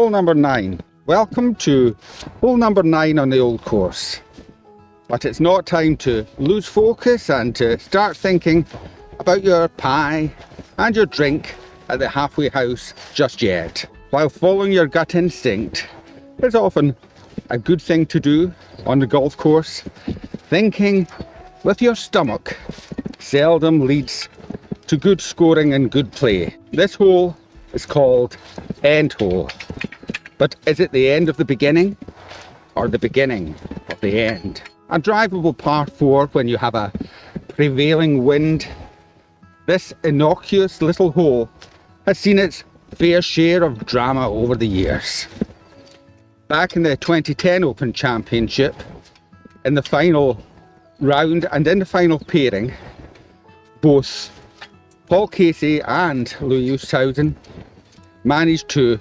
Hole number 9. Welcome to hole number 9 on the old course. But it's not time to lose focus and to start thinking about your pie and your drink at the halfway house just yet. While following your gut instinct is often a good thing to do on the golf course, thinking with your stomach seldom leads to good scoring and good play. This hole is called end hole. But is it the end of the beginning or the beginning of the end? A drivable par 4 when you have a prevailing wind. This innocuous little hole has seen its fair share of drama over the years. Back in the 2010 Open Championship, in the final round and in the final pairing, both Paul Casey and Louis Oosthuizen managed to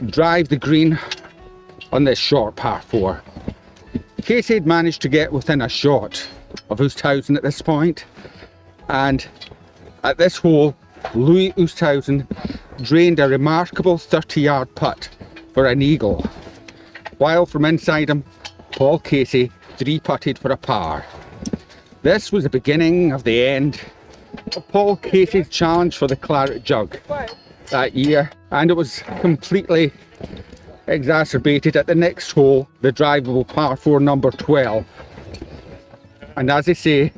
drive the green on this short par 4. Casey had managed to get within a shot of Oosthuizen at this point, and at this hole Louis Oosthuizen drained a remarkable 30-yard putt for an eagle, while from inside him Paul Casey 3-putted for a par. This was the beginning of the end of Paul Casey's challenge for the Claret Jug that year, and it was completely exacerbated at the next hole, the drivable par 4 number 12. And as I say,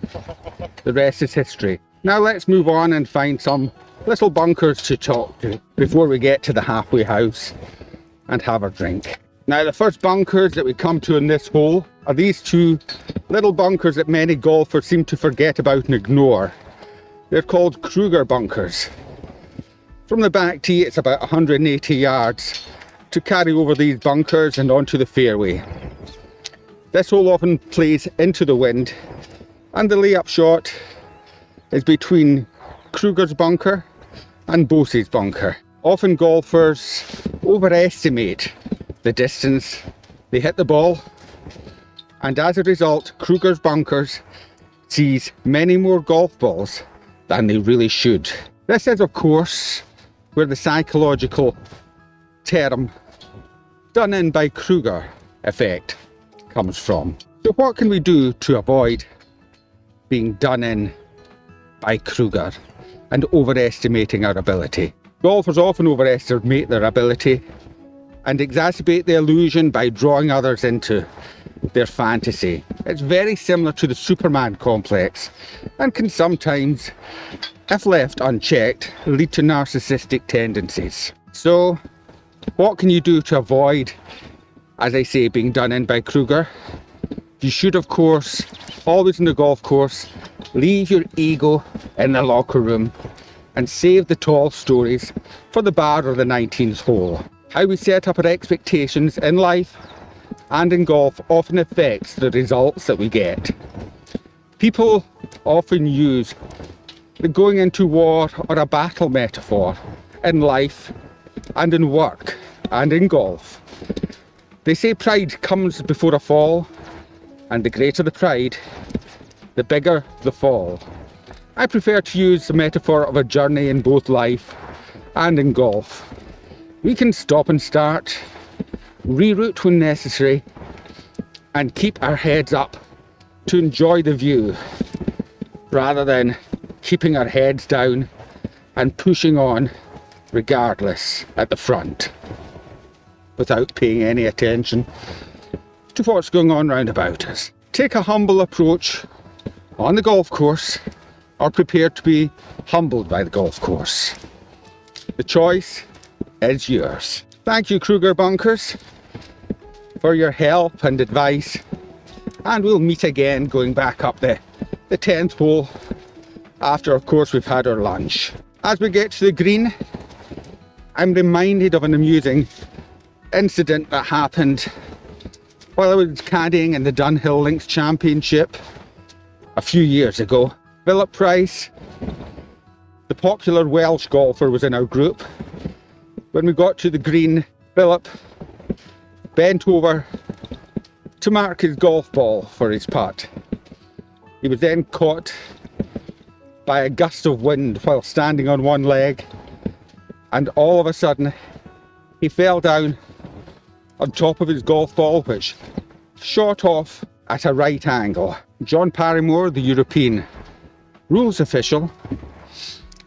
the rest is history. Now let's move on and find some little bunkers to talk to before we get to the halfway house and have a drink. Now the first bunkers that we come to in this hole are these two little bunkers that many golfers seem to forget about and ignore. They're called Krueger bunkers. From the back tee it's about 180 yards to carry over these bunkers and onto the fairway. This hole often plays into the wind, and the layup shot is between Krueger's bunker and Bose's bunker. Often golfers overestimate the distance they hit the ball, and as a result Krueger's bunkers sees many more golf balls than they really should. This is of course where the psychological term done in by Krueger effect comes from. So what can we do to avoid being done in by Krueger and overestimating our ability? Golfers often overestimate their ability and exacerbate the illusion by drawing others into their fantasy. It's very similar to the Superman complex and can sometimes, if left unchecked, lead to narcissistic tendencies. So what can you do to avoid, as I say, being done in by Krueger? You should of course always in the golf course leave your ego in the locker room and save the tall stories for the bar or the 19th hole. How we set up our expectations in life and in golf often affects the results that we get. People often use the going into war or a battle metaphor in life and in work and in golf. They say pride comes before a fall, and the greater the pride, the bigger the fall. I prefer to use the metaphor of a journey in both life and in golf. We can stop and start, reroute when necessary, and keep our heads up to enjoy the view, rather than keeping our heads down and pushing on regardless at the front, without paying any attention to what's going on round about us. Take a humble approach on the golf course, or prepare to be humbled by the golf course. The choice is yours. Thank you, Krueger bunkers, for your help and advice, and we'll meet again going back up the 10th hole after of course we've had our lunch. As we get to the green, I'm reminded of an amusing incident that happened while I was caddying in the Dunhill Links Championship a few years ago. Philip Price, the popular Welsh golfer, was in our group. When we got to the green, Philip bent over to mark his golf ball for his putt. He was then caught by a gust of wind while standing on one leg, and all of a sudden he fell down on top of his golf ball, which shot off at a right angle. John Barrymore, the European rules official,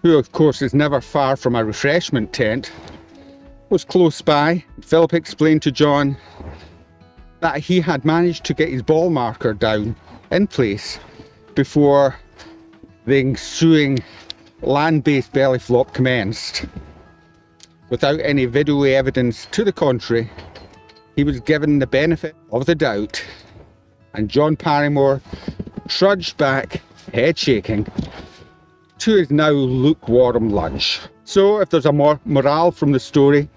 who of course is never far from a refreshment tent, was close by. Philip explained to John that he had managed to get his ball marker down in place before the ensuing land-based belly flop commenced. Without any video evidence to the contrary, he was given the benefit of the doubt, and John Barrymore trudged back, head shaking, to his now lukewarm lunch. So if there's a morale from the story,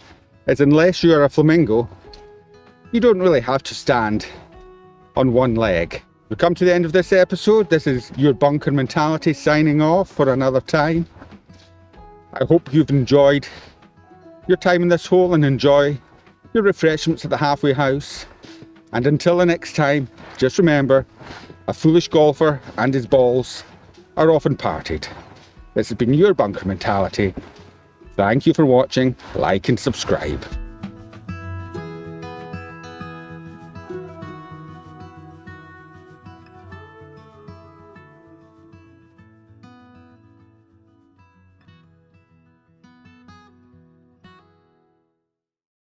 it's unless you're a flamingo, you don't really have to stand on one leg. We've come to the end of this episode. This is your bunker mentality signing off for another time. I hope you've enjoyed your time in this hole and enjoy your refreshments at the halfway house. And until the next time, just remember, a foolish golfer and his balls are often parted. This has been your bunker mentality. Thank you for watching, like and subscribe.